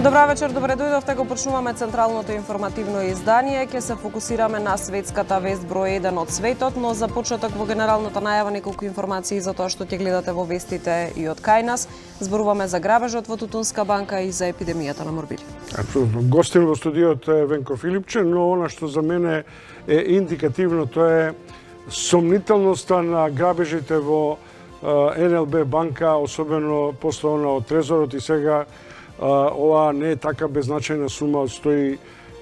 Добра вечер, добре дојдовте, го почнуваме централното информативно издание. Ќе се фокусираме на светската вест број 1 од светот, но за почеток во генералната најава неколку информации за тоа што ќе гледате во вестите и од кај нас. Зборуваме за грабежот во Тутунска банка и за епидемијата на морбили. Апсолутно. Гостин во студиот е Венко Филипче, но она што за мене е индикативно, тоа е сомнителноста на грабежите во НЛБ банка, особено после она од Трезорот и сега ова не е така беззначајна сума од 100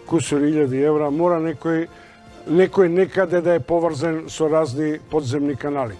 кусур илјади евра. Мора некој некаде да е поврзан со разни подземни канали.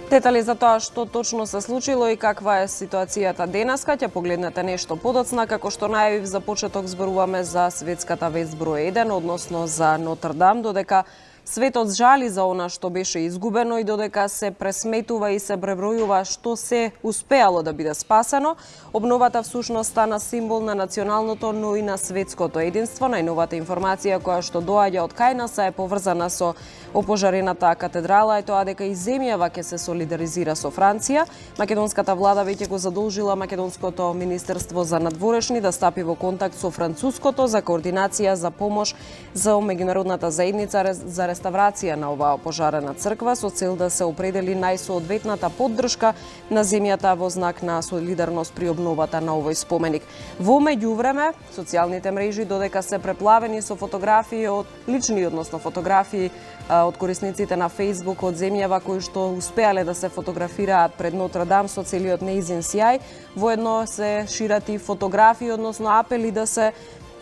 Детали за тоа што точно се случило и каква е ситуацијата денеска ќе погледнете нешто подоцна. Како што најавив за почеток, зборуваме за светската вест број 1, односно за Нотр-Дам, додека светот жали за она што беше изгубено и додека се пресметува и се пребројува што се успеало да биде спасено. Обновата всушност стана символ на националното, но и на светското единство. Најновата информација која што доаѓа од кај нас е поврзана со опожарената катедрала е тоа дека и земјава ќе се солидаризира со Франција. Македонската влада веќе го задолжила Македонското министерство за надворешни да стапи во контакт со француското за координација за помош за меѓународната заедница за реставрација на оваа опожарена црква со цел да се определи најсоодветната поддршка на земјата во знак на солидарност при обновата на овој споменик. Во меѓувреме, социјалните мрежи додека се преплавени со фотографии од лични, односно фотографии од корисниците на Facebook од земјава кои што успеале да се фотографираат пред Нотр-Дам со целиот неизин сјај, воедно се шират и фотографии, односно апели да се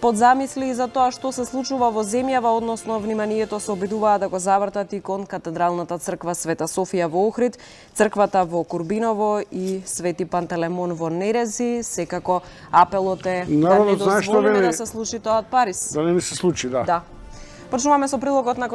подзамисли за тоа што се случува во земјава, односно вниманието се обидуваат да го завртат и кон катедралната црква Света Софија во Охрид, црквата во Курбиново и Свети Пантелемон во Нерези. Секако апелот е да не дозволиме да се случи тоа од Париз. Да не се случи, да. Почнуваме со прилогот на